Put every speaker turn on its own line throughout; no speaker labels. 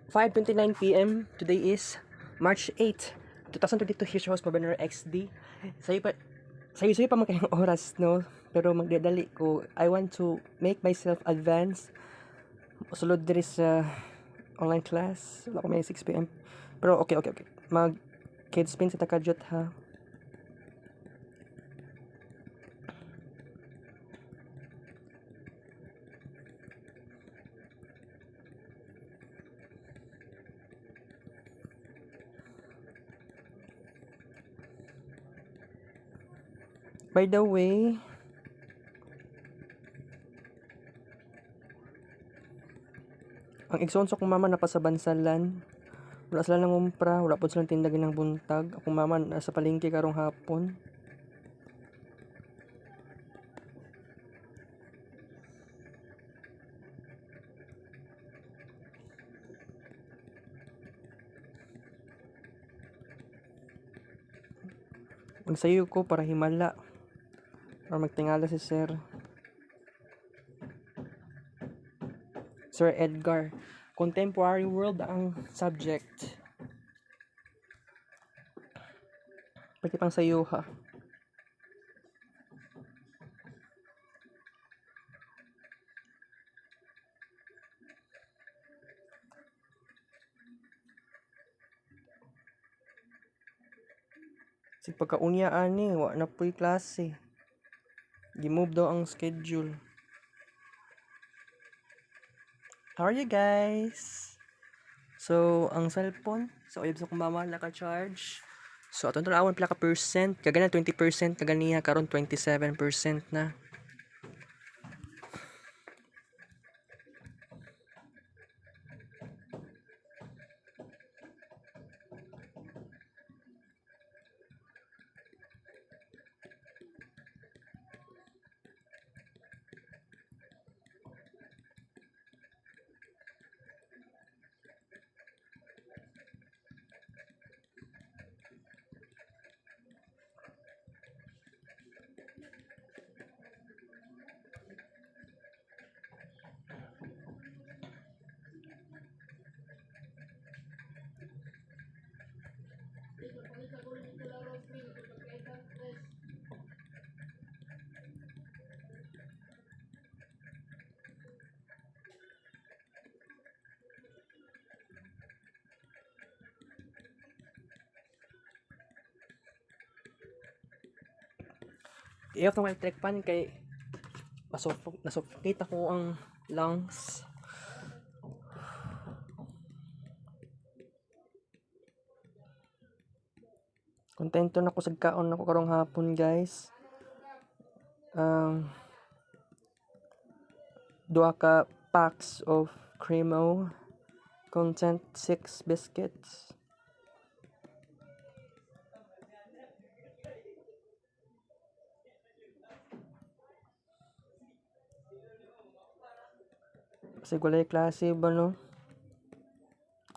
5:29 p.m. Today is March 8, 2022. Here's your host, Marvin Rey XD. Sayo pa man kayong oras, no? Pero magdadali ko. I want to make myself advance. Sulod diri sa online class. Wala ko may 6 p.m. Pero okay. Kids spin sa takajot, ha? By the way, ang igsonso kong mama na pa sa bansalan. Wala sila nang umpra, wala po silang tindagin ng buntag. Akong mama nasa palengke karong hapon. Magsayo ko para himala. Para magtingala si Sir Edgar. Contemporary world ang subject. Pati pang sayo, ha. Si pagkaunya ani, wa na po'y klase. Gimove daw ang schedule. How are you guys? So, ang cellphone, sa uyab sa kong mama, naka-charge. So, atong talawon pila ka percent. Kagana 20%, kaganiya karon 27% na. I-off ng electric fan kay nasuffocate ako ang lungs. Kontento na ko sa kaon ako karong hapon, guys. Duha ka packs of Cremo content 6 biscuits. Kasi walay klase ba, no?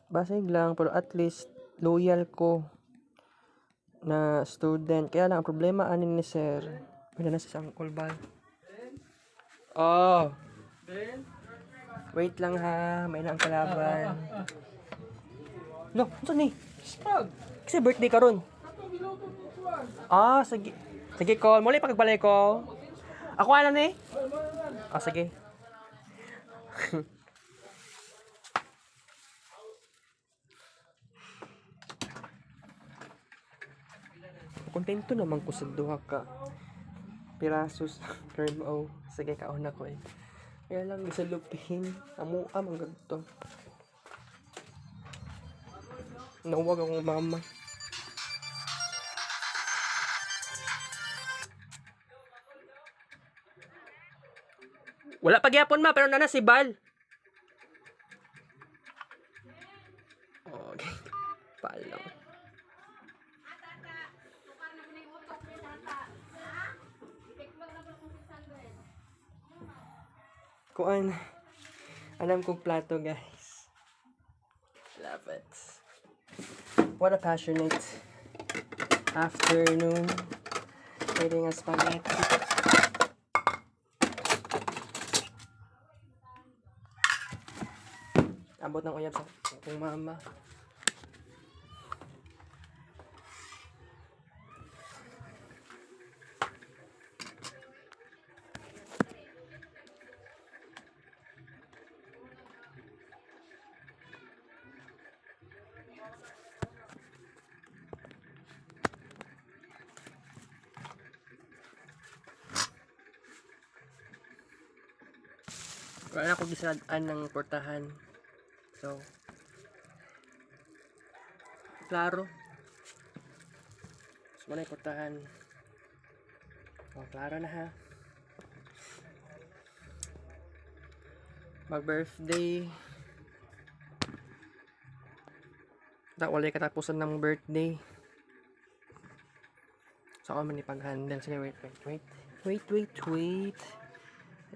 Basig lang, pero at least loyal ko na student. Kaya lang, ang problema anin ni Sir. Wala na si Uncle Bal. Oh! Wait lang, ha. May na ang kalaban. No, saan ni? Kasi birthday ka ron. Sige. Sige, call. Muli pagbalay ko. Ako alam ni? Sige. Kontento naman ko sa duha ka pirasos Cremo. Sige, kaon ako eh. Kaya lang sa lupin amo ang ganito. Nawag akong mama. Wala pagyapon ma, pero nana si Bal. Okay. Palang. Kuan. Alam kong plato, guys. Love it. What a passionate afternoon. Eating a spaghetti. Abot ng uyab sa akong mama. Wala na akong gisadaan ng portahan. So, klaro. So, wala yung portahan. Oh, klaro na ha. Mag-birthday. Wala katapusan ng birthday. So, ako man ipag-handle. Sige, wait.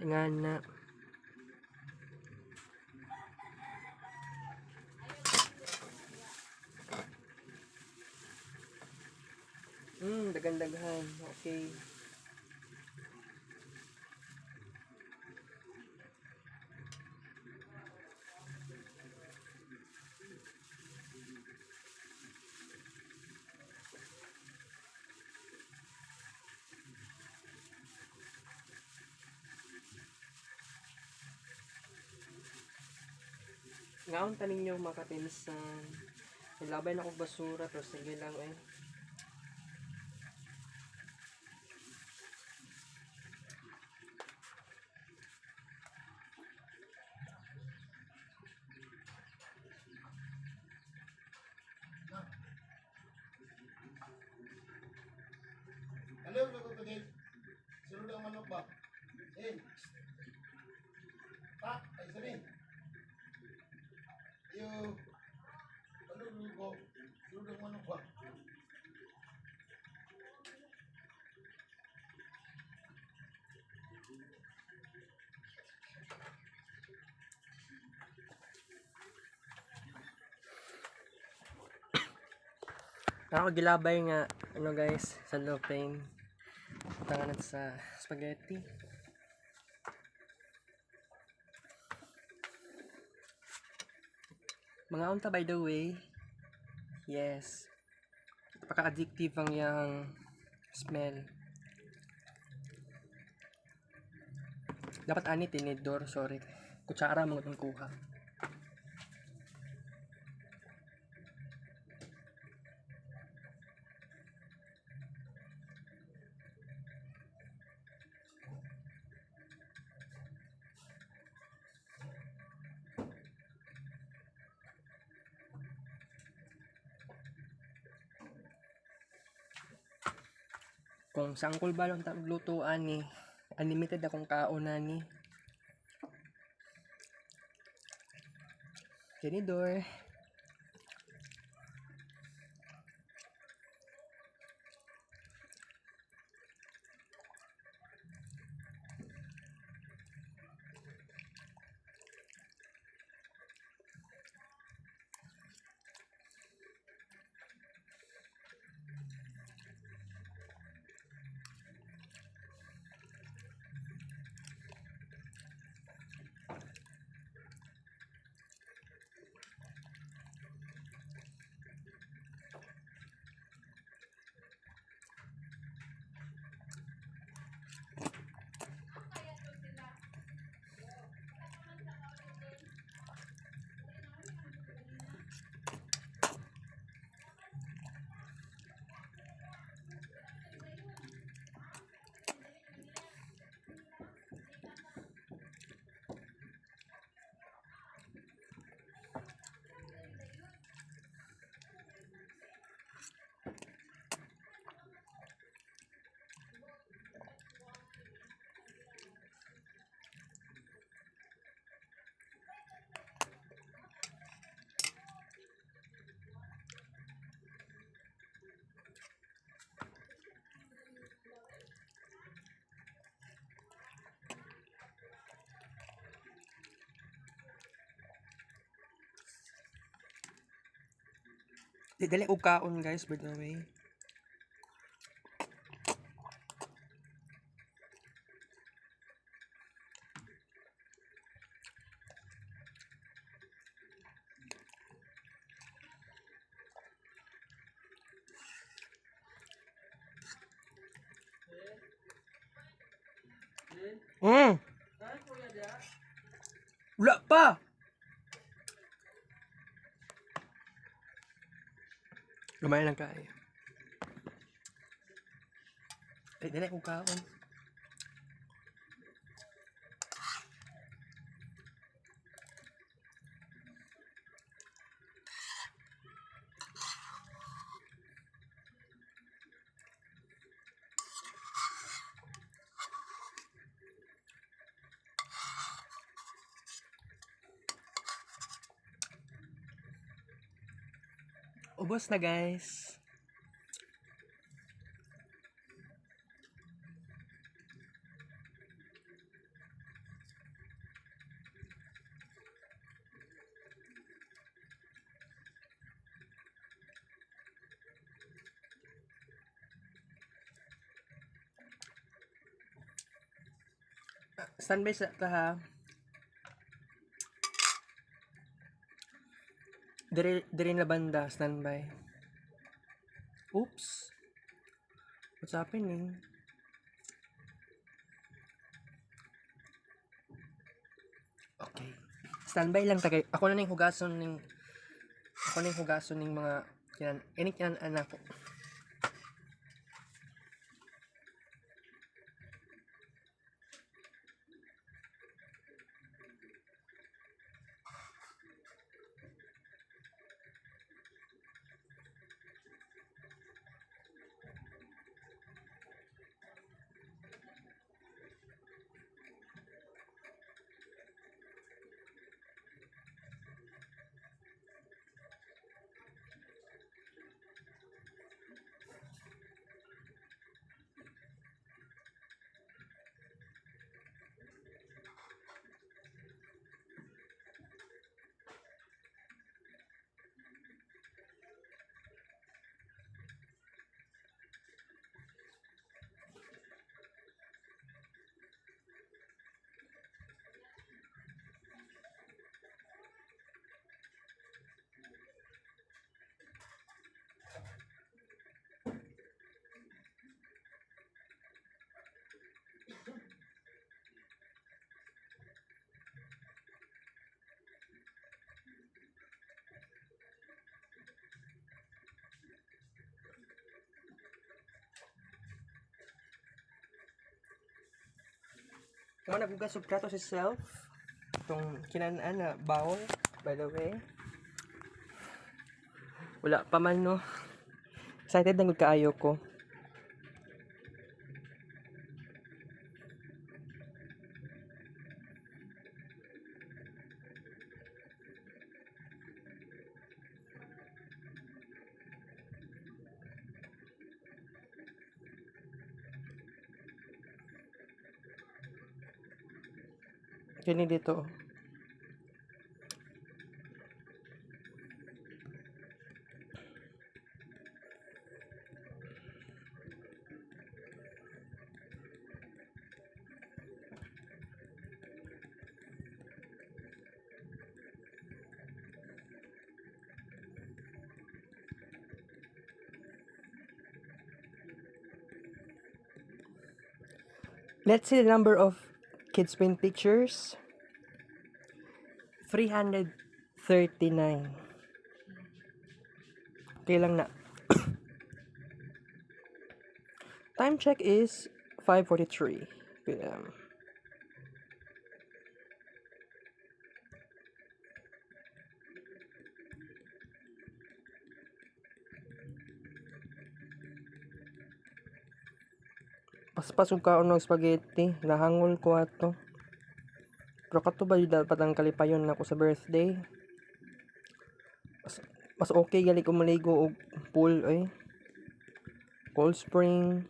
Nga na. Daghan-daghan. Okay. Ngaon tanin nyo mga kapinsan. Nilabay na akong basura pero sige lang eh.
Hello, luto ko din. Sunod ang manok ba? Pak, ay sabi. Yung, ano luto? Sunod ang manok ba?
Ako gilabay nga, ano guys, sa luping. Tanganan sa spaghetti. Mga unta by the way. Yes. Napaka-addictive ang yung smell. Dapat ani tinidor, sorry. Kutsara mga itong kuha. Kung sangkol ba lang lutuan ni unlimited akong kaon na ni tinidor. Dili og kaon guys by the way. Hmm. Wala pa. Lumayan lang kayo. Ay, dili ko kaon. Ubos na guys. Standby sa ta ha. Diri na banda, standby. Oops. What's happening? Okay. Standby lang tagay. Ako na ning hugason ning mga kinan anak ko. Kung nagugas og plato si self, itong kinanaan na bowl, by the way. Wala pa man no. Excited na gud kaayo ko. Kini dito. Let's see the number of kids print pictures. 339. Okay lang na. Time check is 5:43 p.m. Paspasog kaon ng spaghetti, nahangol ko ato. Pero kato ba yung dapat ang kalipayon nako sa birthday? Mas okay gali ko maligo og pool ay. Cold spring.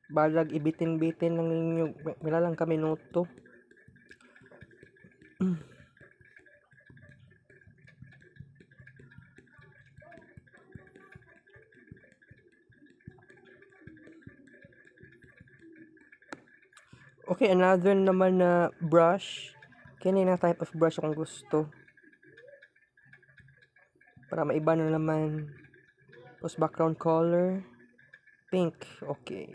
Balag ibitin-bitin lang ninyo. Wala lang kami minuto. Okay, another naman na brush. Kini na type of brush akong gusto. Para maiba na naman. Tapos background color. Pink. Okay.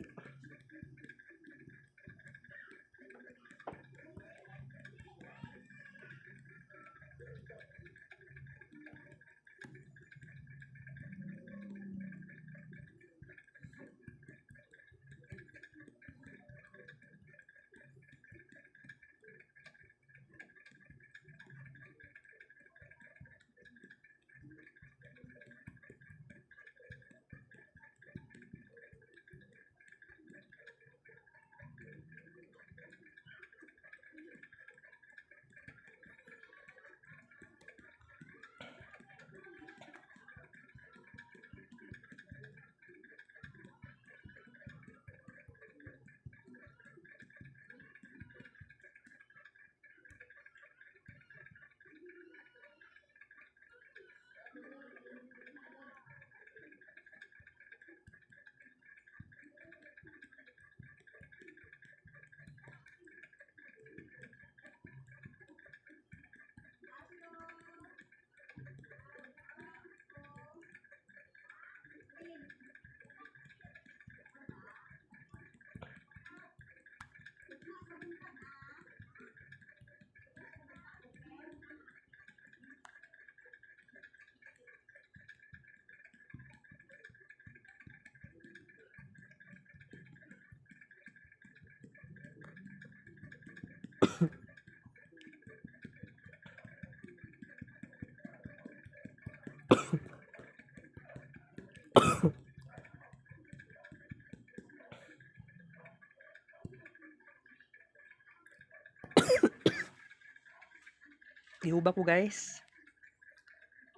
Ihuba ko guys.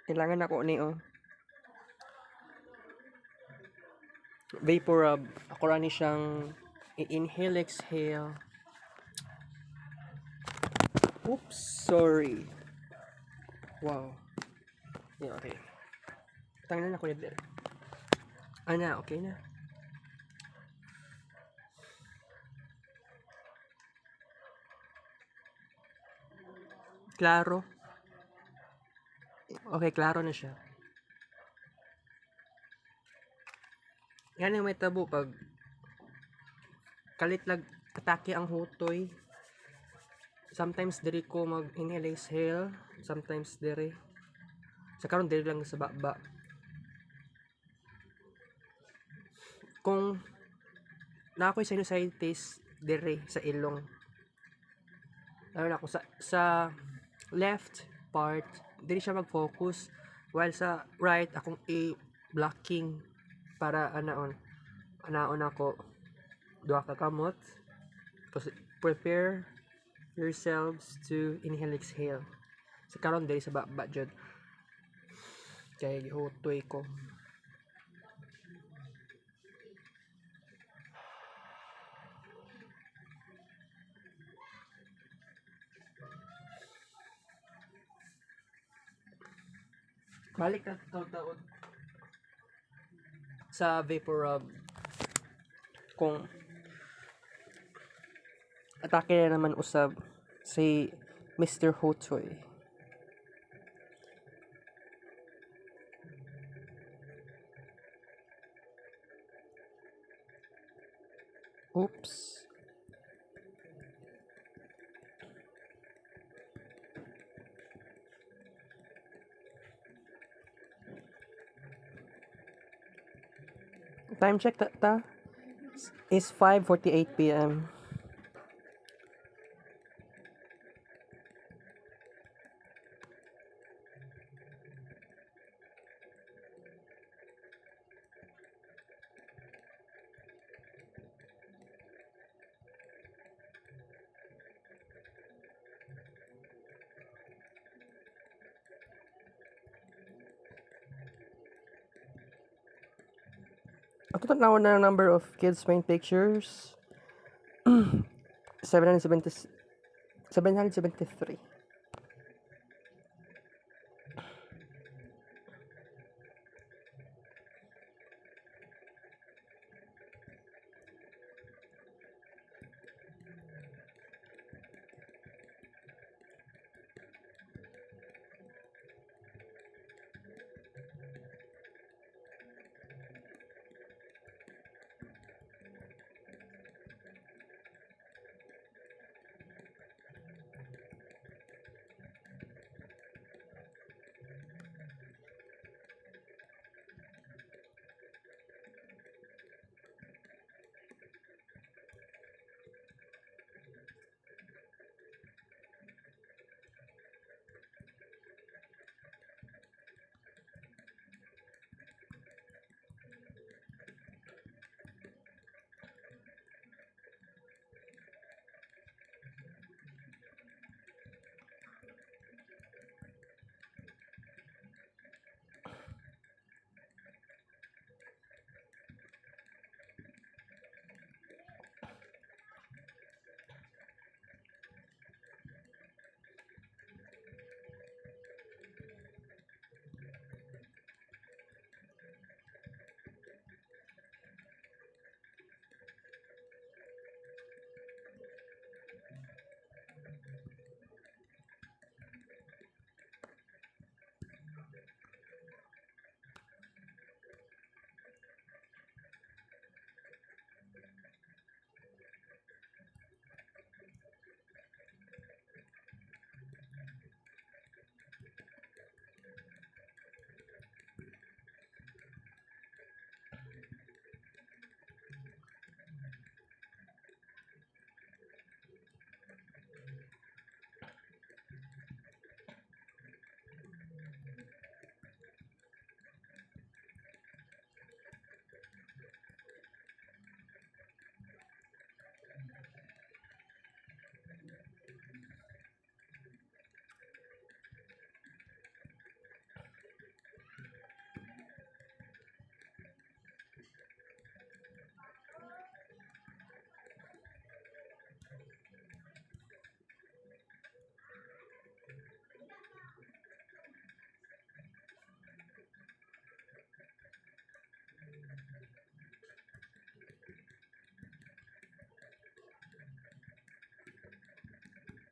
Kailangan ako ni vapor rub. Ako rani siyang i-inhale, exhale. Oops, sorry. Wow. Yeah, okay. Tangnan na ko yun. Ana, okay na. Klaro. Okay, klaro na siya. Yan yung may tabo pag kalit lag atake ang hutoy. Sometimes diri ko mag-inhale exhale, sometimes diri. Sa karon diri lang sa baba. Kung na ako'y sinusitis diri sa ilong. Ayun ako sa left part, diri siya mag-focus while sa right akong i-blocking para anaon ako duha ka kamot. Prepare yourselves to inhale exhale. Sa karon diri sa baba jud. Kaya gihutoy ko. Balik na taon sa vapor rub. Kung atake na naman usab si Mr. Hotoy. Oops. Time check is 5:48 p.m. Ako tanaw na number of kids paint pictures. 773.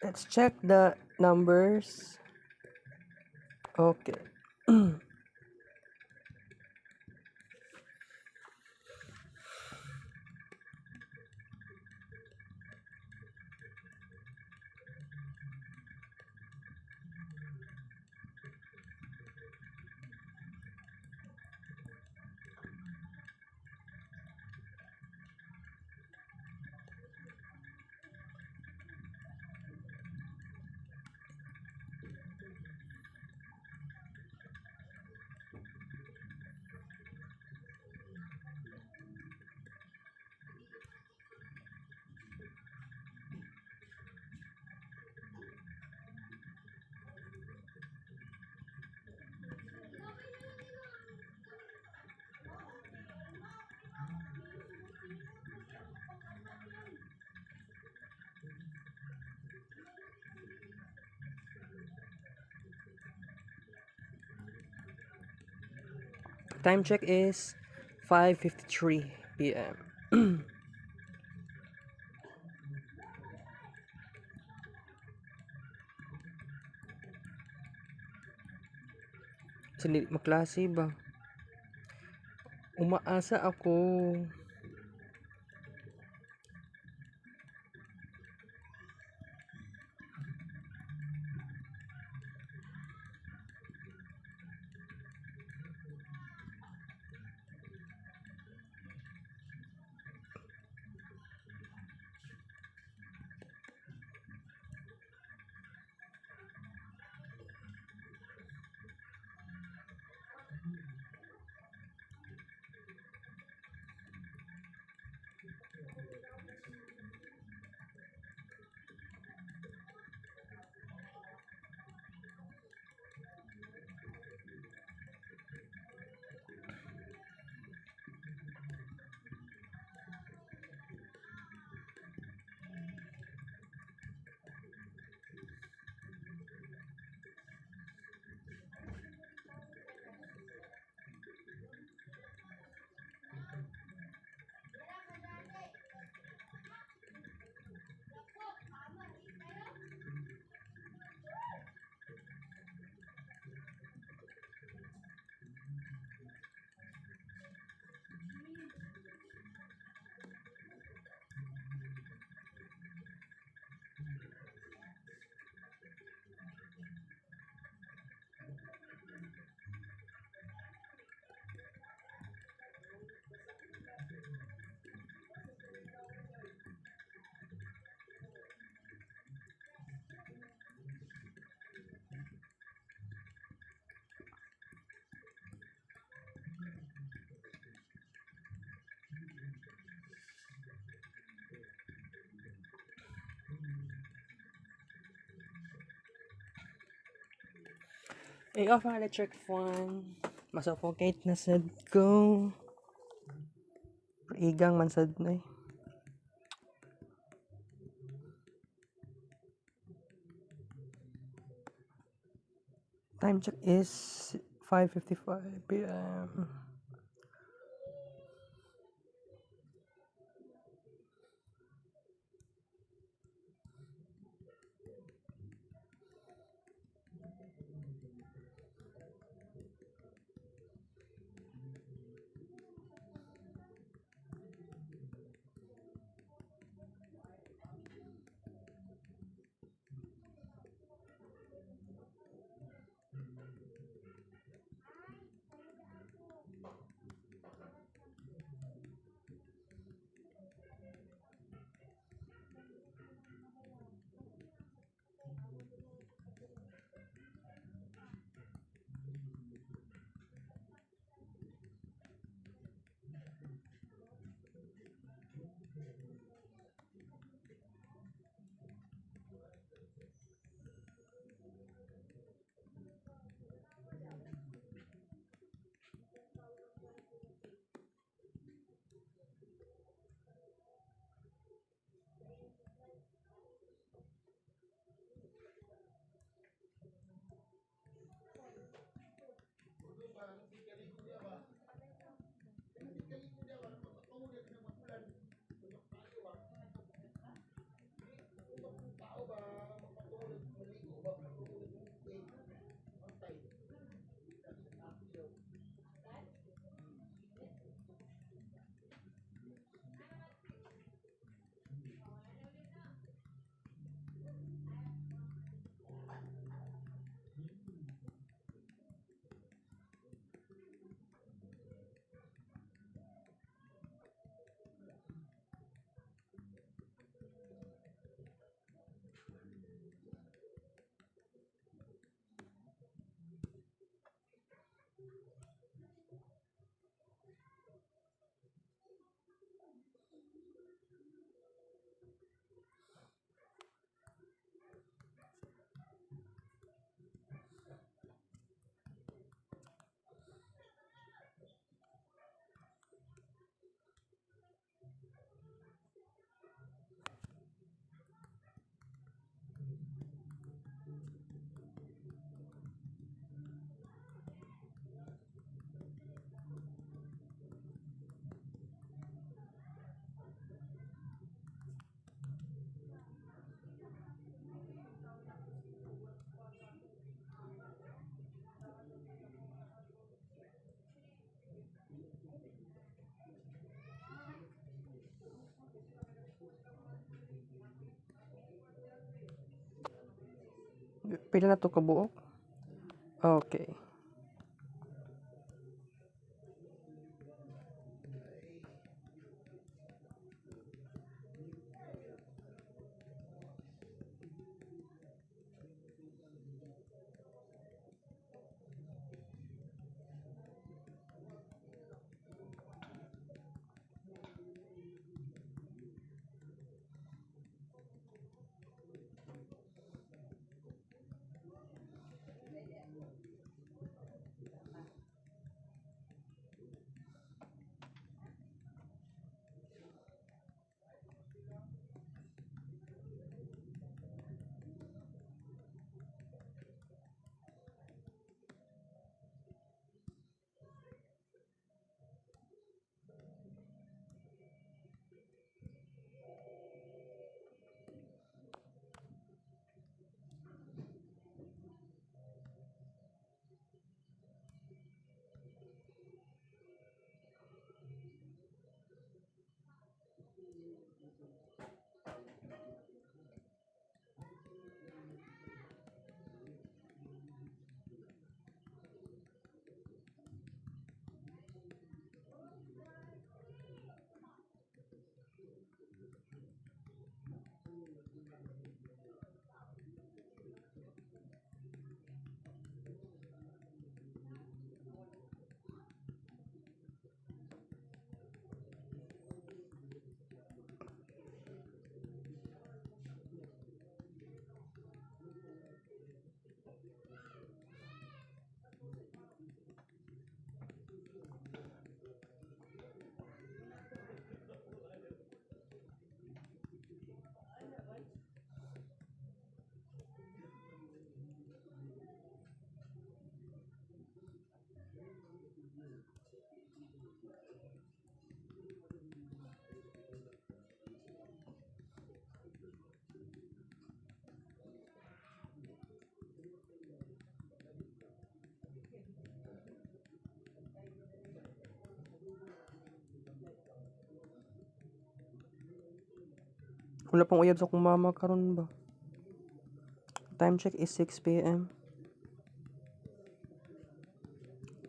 Let's check the numbers. Okay. Time check is 5:53 p.m. Sali maklase ba? Umaasa ako. I-off ang electric fan. Masuffocate na sad ko. Igang man sad na eh. Time check is 5:55 p.m. Pila na to kabuok? Okay. Wala pang uyab sa akong mama karon ba? Time check is 6 p.m.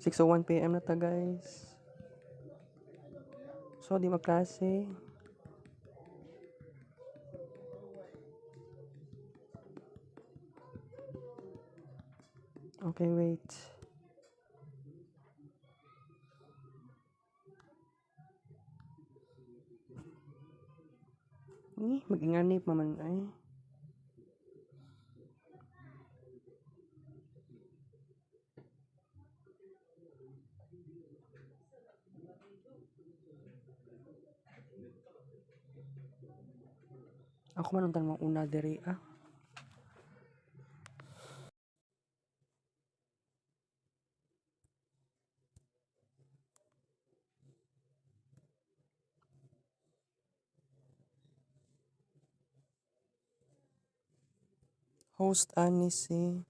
6:01 p.m. na ta, guys. So, di magklase. Okay, wait. Mag-inganip naman ay. Ako man ang tanong una diri ah. Host Anisi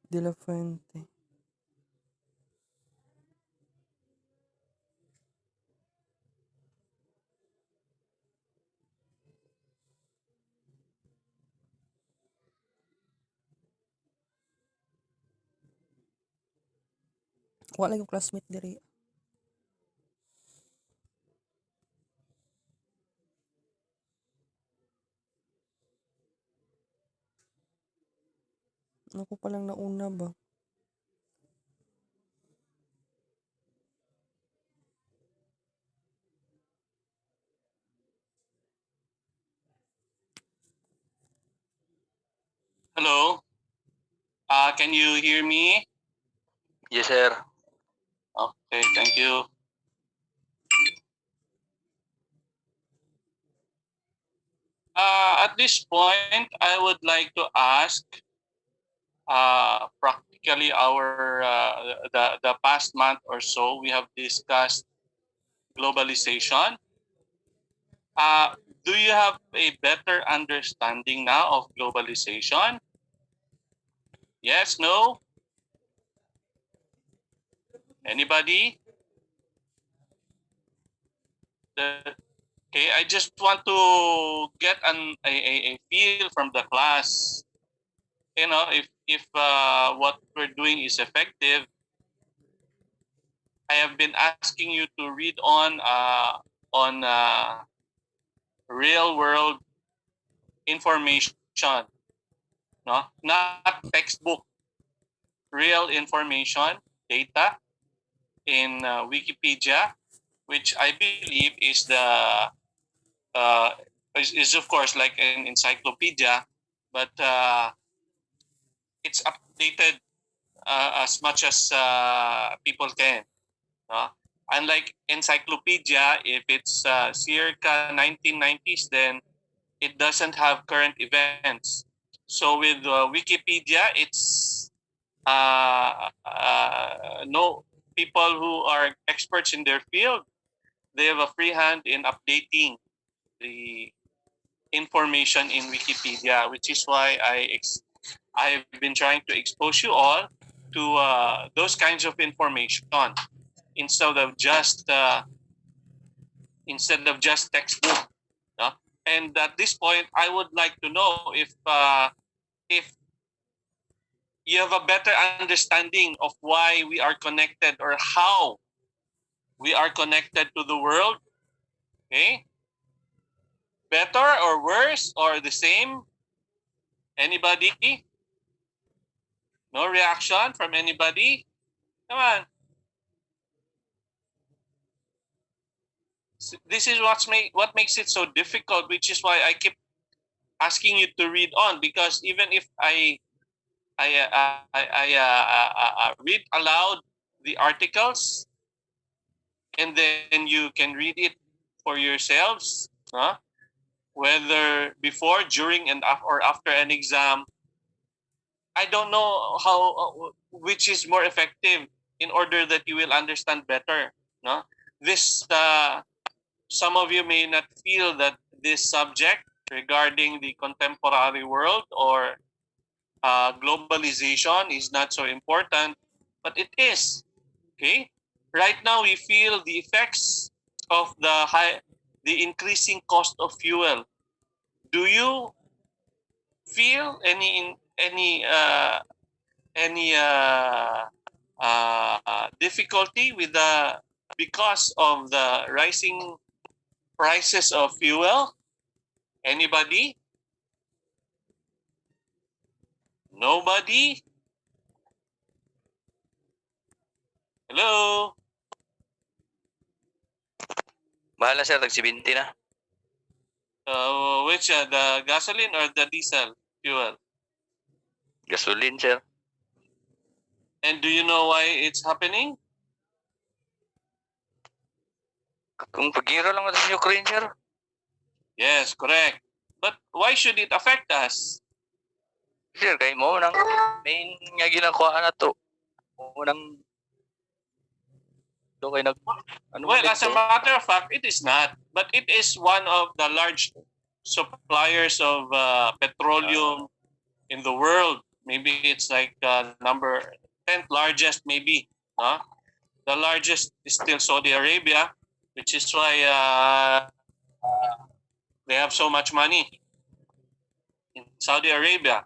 De La Fuente. Wala yung classmate diri. Ako pa lang nauna ba?
Hello. Can you hear me?
Yes, sir.
Okay, thank you. At this point, I would like to ask practically the past month or so, we have discussed globalization. Do you have a better understanding now of globalization? Yes, no? Anybody? Okay, I just want to get a feel from the class. if what we're doing is effective, I have been asking you to read on real world information, no, not textbook, real information, data in Wikipedia, which I believe is uh, is of course like an encyclopedia, but it's updated as much as people can. No? Unlike encyclopedia, if it's circa 1990s, then it doesn't have current events. So with Wikipedia, it's no people who are experts in their field. They have a free hand in updating the information in Wikipedia, which is why I've been trying to expose you all to those kinds of information instead of just textbook. No? And at this point, I would like to know if you have a better understanding of why we are connected or how we are connected to the world. Okay, better or worse or the same? Anybody? No reaction from anybody? Come on. This is what makes it so difficult, which is why I keep asking you to read on, because even if I read aloud the articles and then you can read it for yourselves, huh? Whether before, during, and or after an exam. I don't know which is more effective in order that you will understand better. No, this some of you may not feel that this subject regarding the contemporary world or globalization is not so important, but it is. Okay, right now we feel the effects of the increasing cost of fuel. Do you feel any difficulty with the because of the rising prices of fuel? Anybody? Nobody? Hello?
Bahala sir, tag-70 na.
Which the gasoline or the diesel fuel?
Gasolin sir.
And do you know why it's happening?
Kung pag-hero lang natin sa Ukraine sir.
Yes, correct. But why should it affect us?
Sir, kay mo nang main nga ginakuha na to. Mo nang do kay nag
Well, as a matter of fact, it is not. But it is one of the large suppliers of petroleum in the world. Maybe it's like number 10th largest, maybe. Huh? The largest is still Saudi Arabia, which is why they have so much money in Saudi Arabia.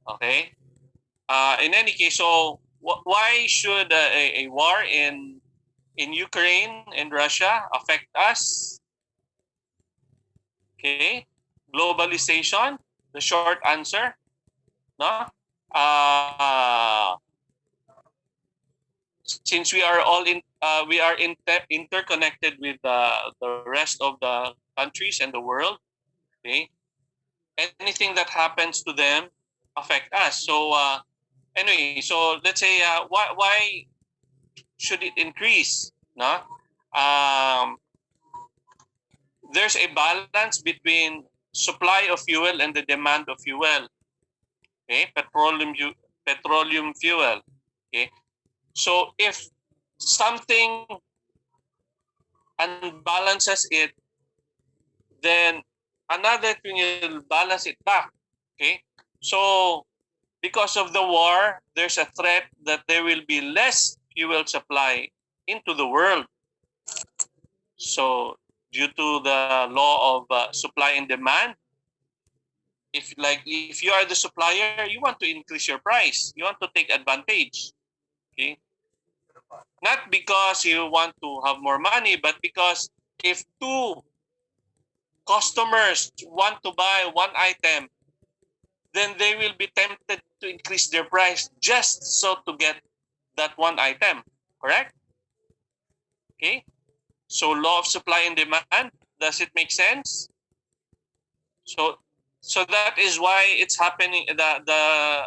Okay. In any case, so why should a war in Ukraine and Russia affect us? Okay, globalization. The short answer, no. Uh, since we are all interconnected with the rest of the countries and the world. Okay, anything that happens to them affect us. So anyway, so let's say why should it increase? No, um, there's a balance between supply of fuel and the demand of fuel. Okay, petroleum fuel. Okay, so if something unbalances it, then another thing will balance it back. Okay, so because of the war, there's a threat that there will be less fuel supply into the world. So due to the law of supply and demand, if you are the supplier, you want to increase your price. You want to take advantage. Okay? Not because you want to have more money, but because if two customers want to buy one item, then they will be tempted to increase their price just so to get that one item. Correct? Okay? So law of supply and demand, does it make sense? So that is why it's happening. The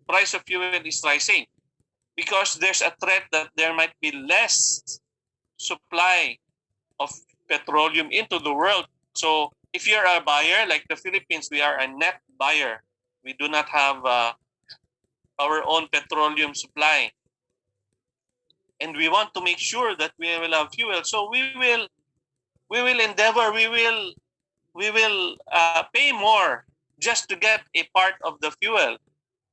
price of fuel is rising because there's a threat that there might be less supply of petroleum into the world. So if you're a buyer, like the Philippines, we are a net buyer. We do not have our own petroleum supply, and we want to make sure that we will have fuel. So we will endeavor. We will pay more just to get a part of the fuel.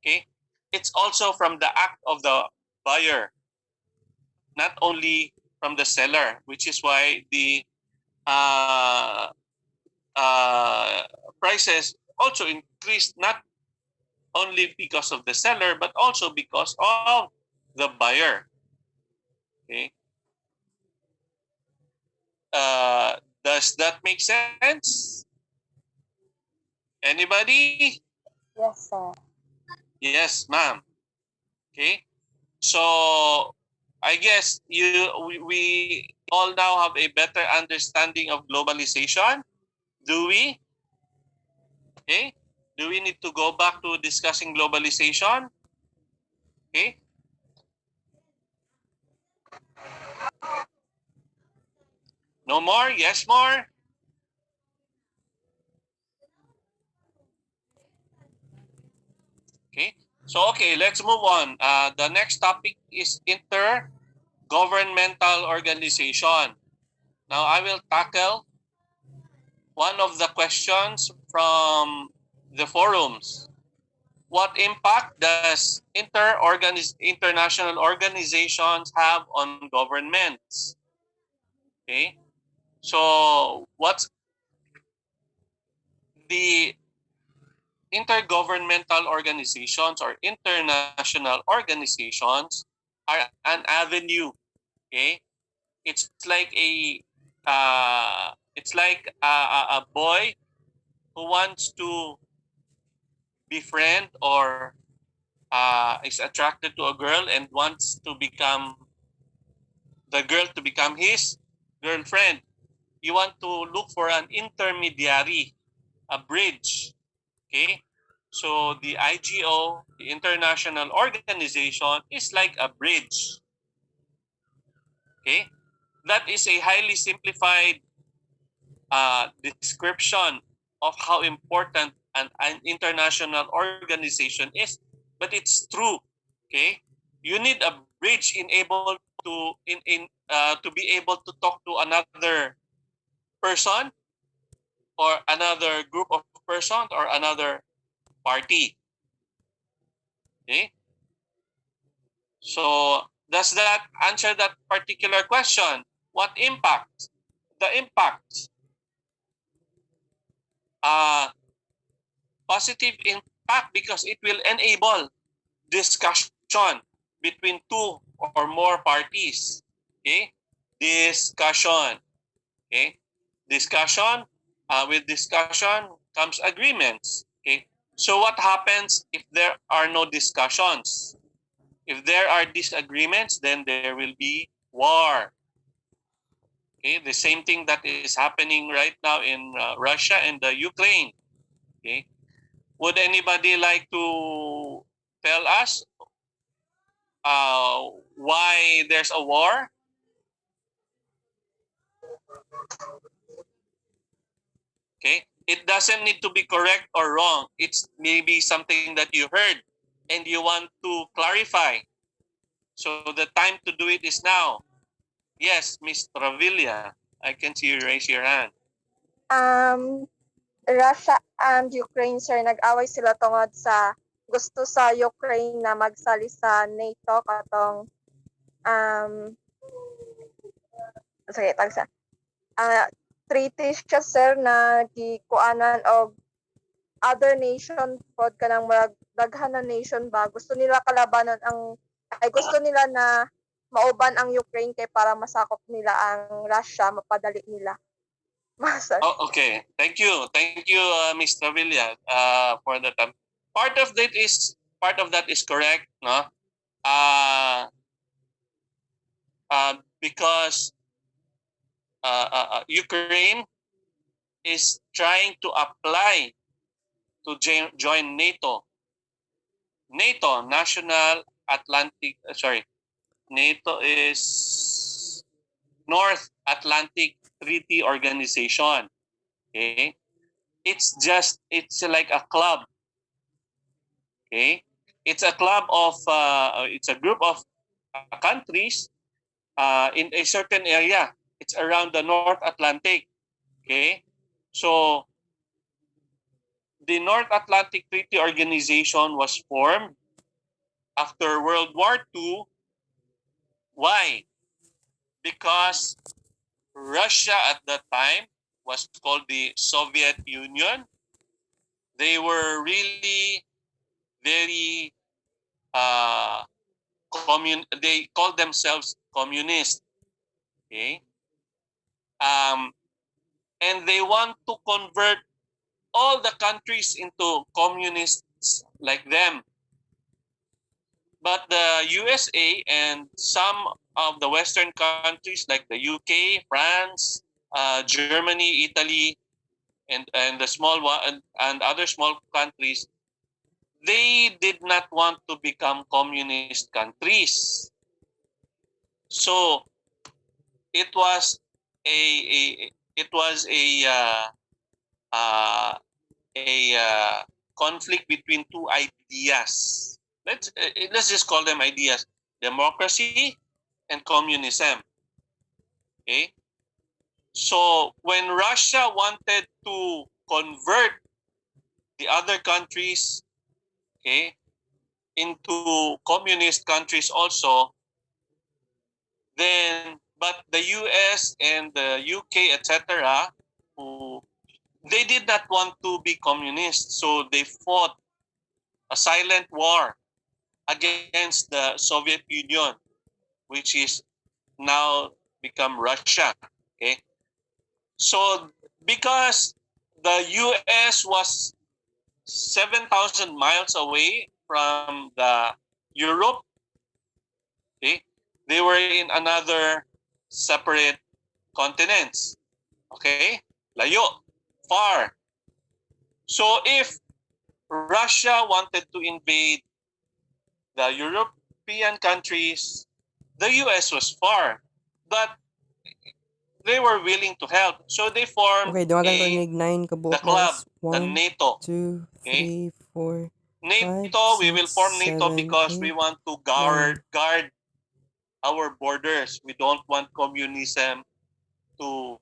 Okay, it's also from the act of the buyer, not only from the seller, which is why the uh, uh, prices also increased, not only because of the seller but also because of the buyer. Okay, uh, does that make sense? Anybody?
Yes, sir.
Yes, ma'am. Okay, so I guess we all now have a better understanding of globalization. Do we? Okay. Do we need to go back to discussing globalization? Okay. No more? Yes, more? Okay. So, okay, let's move on. The next topic is intergovernmental organization. Now, I will tackle one of the questions from the forums. What impact does international organizations have on governments? Okay. So, what's the intergovernmental organizations or international organizations are an avenue. Okay, it's like a boy who wants to befriend or is attracted to a girl and wants to become the girl to become his girlfriend. You want to look for an intermediary, a bridge. Okay? So the IGO, the international organization, is like a bridge. Okay? That is a highly simplified description of how important an international organization is, but it's true. Okay? You need a bridge to be able to talk to another person or another group of persons or another party. Okay? So does that answer that particular question? What impact? The impact, uh, positive impact because it will enable discussion between two or more parties. Okay, discussion. Okay, discussion. With discussion comes agreements. Okay, so what happens if there are no discussions? If there are disagreements, then there will be war. Okay, the same thing that is happening right now in Russia and the Ukraine. Okay, would anybody like to tell us why there's a war? Okay, it doesn't need to be correct or wrong. It's maybe something that you heard and you want to clarify. So the time to do it is now. Yes, Miss Travilla, I can see you raise your hand.
Um, Russia and Ukraine, sir, nag-away sila tungod sa gusto sa Ukraine na magsali sa NATO katong sige, tagsa. Treaty siya, sir, na gikuanan og other nation pod kanang murag daghan na nation ba gusto nila kalabanan ang gusto nila na mauban ang Ukraine kay para masakop nila ang Russia mapadali nila. Masa.
Oh, okay. Thank you, Ms. Travilla, for that. Part of that is correct, no? Because Ukraine is trying to apply to join NATO. NATO, National Atlantic. NATO is North Atlantic Treaty Organization. Okay, it's like a club. Okay, it's a club of it's a group of countries in a certain area. It's around the North Atlantic. Okay, so the North Atlantic Treaty Organization was formed after World War II. Why? Because Russia at that time was called the Soviet Union. They were really very they called themselves communist. Okay, and they want to convert all the countries into communists like them. But the USA and some of the Western countries like the UK, France, Germany, Italy, and the small one and other small countries, they did not want to become communist countries. So it was a conflict between two ideas. Let's just call them ideas: democracy and communism. Okay. So when Russia wanted to convert the other countries, okay, into communist countries also, then but the US and the UK, etc., who they did not want to be communist, so they fought a silent war against the Soviet Union, which is now become Russia. Okay, so because the US was 7,000 miles away from the Europe, okay, they were in another separate continents. Okay, layo, far. So if Russia wanted to invade the European countries, the US was far, but they were willing to help. So they formed
Okay, dumagan ko nig 9
the
kabuok
club,
guys.
the
1,
NATO.
2,
Okay?
3, 4, 5,
NATO, we will
6,
form NATO
7,
because
8,
we want to
9.
guard our borders. We don't want communism to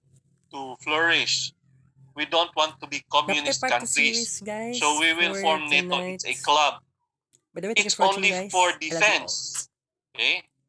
flourish. We don't want to be
Napatay
communist
part 2
countries.
series guys
So we will
for
form NATO.
tonight.
It's a club.
By the way, thank you
It's
for watching
only
guys.
for
I love you all.
defense. Okay?